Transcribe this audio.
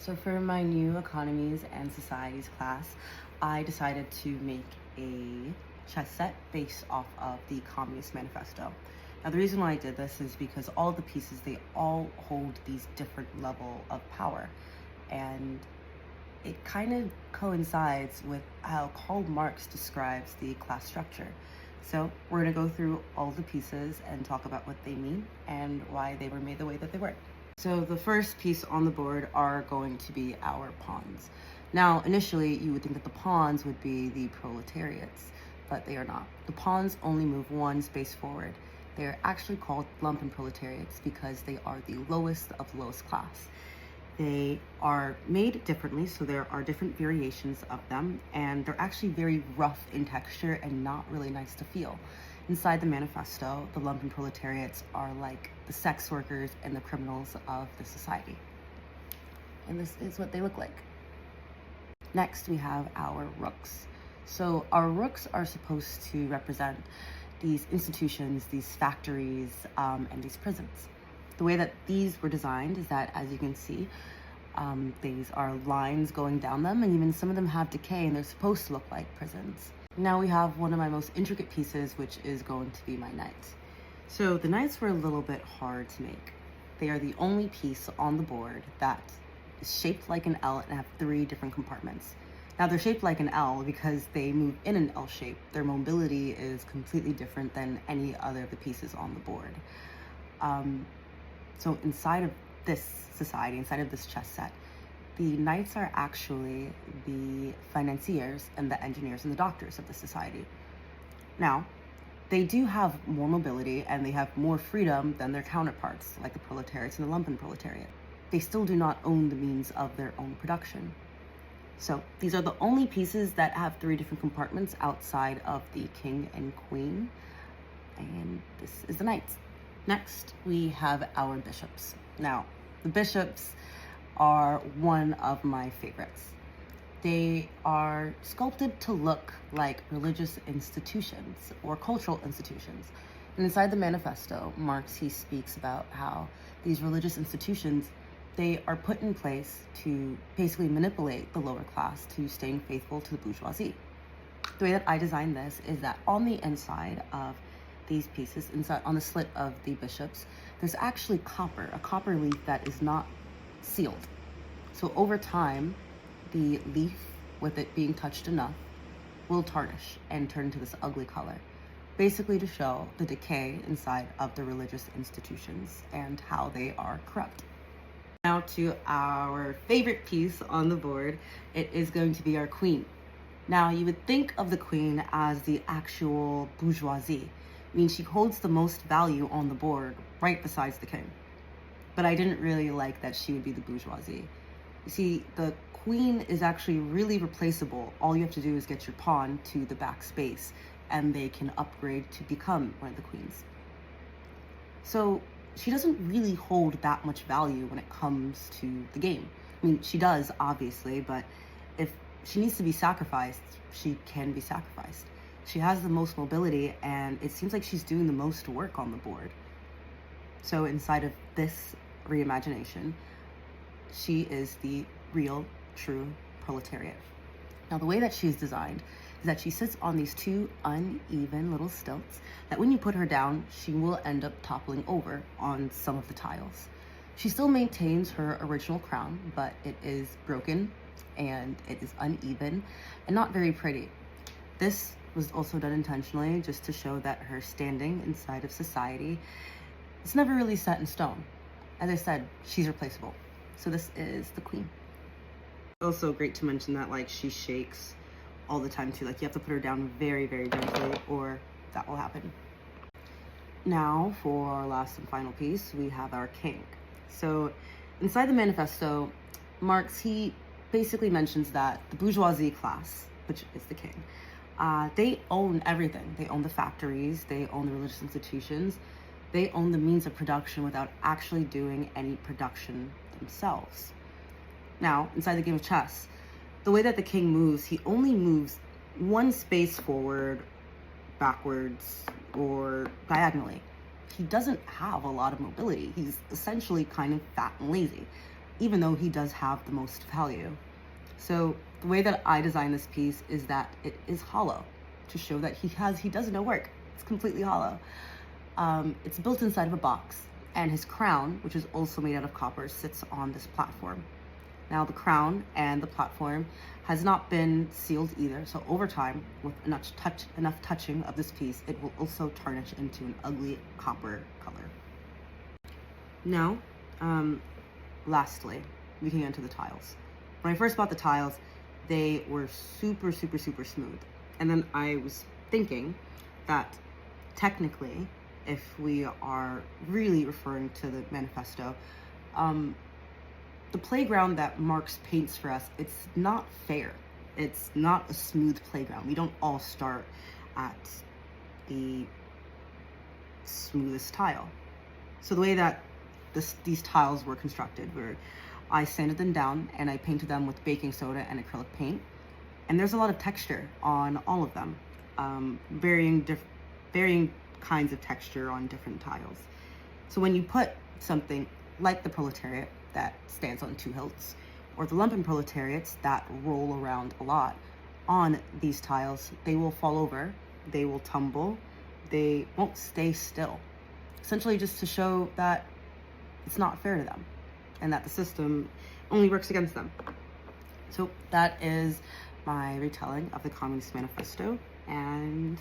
So for my new economies and societies class, I decided to make a chess set based off of the Communist Manifesto. Now the reason why I did this is because all of the pieces, they all hold these different level of power. And it kind of coincides with how Karl Marx describes the class structure. So we're going to go through all the pieces and talk about what they mean and why they were made the way that they were. So the first piece on the board are going to be our pawns. Now, initially, you would think that the pawns would be the proletariats, but they are not. The pawns only move one space forward. They're actually called lumpen proletariats because they are the lowest of lowest class. They are made differently, so there are different variations of them, and they're actually very rough in texture and not really nice to feel. Inside the manifesto, the lumpen proletariats are like the sex workers and the criminals of the society. And this is what they look like. Next, we have our rooks. So our rooks are supposed to represent these institutions, these factories, and these prisons. The way that these were designed is that, as you can see, these are lines going down them, and even some of them have decay, and they're supposed to look like prisons. Now we have one of my most intricate pieces, which is going to be my knights. So the knights were a little bit hard to make. They are the only piece on the board that is shaped like an L and have 3 different compartments. Now they're shaped like an L because they move in an L shape. Their mobility is completely different than any other of the pieces on the board. So inside of this society, inside of this chess set, the knights are actually the financiers and the engineers and the doctors of the society. Now, they do have more mobility and they have more freedom than their counterparts, like the proletariats and the lumpen proletariat. They still do not own the means of their own production. So these are the only pieces that have 3 different compartments outside of the king and queen. And this is the knights. Next, we have our bishops. Now, the bishops are one of my favorites. They are sculpted to look like religious institutions or cultural institutions. And inside the manifesto, Marx, he speaks about how these religious institutions, they are put in place to basically manipulate the lower class to staying faithful to the bourgeoisie. The way that I designed this is that on the inside of these pieces, inside on the slit of the bishops, there's actually copper, a copper leaf that is not sealed. So over time, the leaf, with it being touched enough, will tarnish and turn to this ugly color, basically to show the decay inside of the religious institutions and how they are corrupt. Now to our favorite piece on the board, it is going to be our queen. Now you would think of the queen as the actual bourgeoisie. I mean, she holds the most value on the board, right besides the king. But I didn't really like that she would be the bourgeoisie. You see, the queen is actually really replaceable. All you have to do is get your pawn to the back space, and they can upgrade to become one of the queens. So she doesn't really hold that much value when it comes to the game. I mean, she does, obviously, but if she needs to be sacrificed, she can be sacrificed. She has the most mobility, and it seems like she's doing the most work on the board. So inside of this reimagination, she is the real, true proletariat. Now, the way that she's designed is that she sits on these 2 uneven little stilts that when you put her down, she will end up toppling over on some of the tiles. She still maintains her original crown, but it is broken and it is uneven and not very pretty. This was also done intentionally just to show that her standing inside of society is never really set in stone. As I said, she's replaceable. So this is the queen. Also great to mention that like she shakes all the time too. Like you have to put her down very, very gently or that will happen. Now for our last and final piece, we have our king. So inside the manifesto, Marx, he basically mentions that the bourgeoisie class, which is the king, they own everything. They own the factories, they own the religious institutions, they own the means of production without actually doing any production themselves. Now, inside the game of chess, the way that the king moves, he only moves 1 space forward, backwards, or diagonally. He doesn't have a lot of mobility. He's essentially kind of fat and lazy. even though he does have the most value. So the way that I designed this piece is that it is hollow, to show that he does no work. It's completely hollow. It's built inside of a box, and his crown, which is also made out of copper, sits on this platform. Now the crown and the platform has not been sealed either, so over time, with enough touching of this piece, it will also tarnish into an ugly copper color. Now, lastly, we can get into the tiles. When I first bought the tiles, they were super smooth. And then I was thinking that technically, if we are really referring to the manifesto, the playground that Marx paints for us, it's not fair. It's not a smooth playground. We don't all start at the smoothest tile. So the way that these tiles were constructed, where I sanded them down and I painted them with baking soda and acrylic paint, and there's a lot of texture on all of them, varying kinds of texture on different tiles. So when you put something like the proletariat that stands on two hilts, or the lumpen proletariats that roll around a lot on these tiles, they will fall over, they will tumble, they won't stay still. Essentially just to show that it's not fair to them, and that the system only works against them. So that is my retelling of the Communist Manifesto, and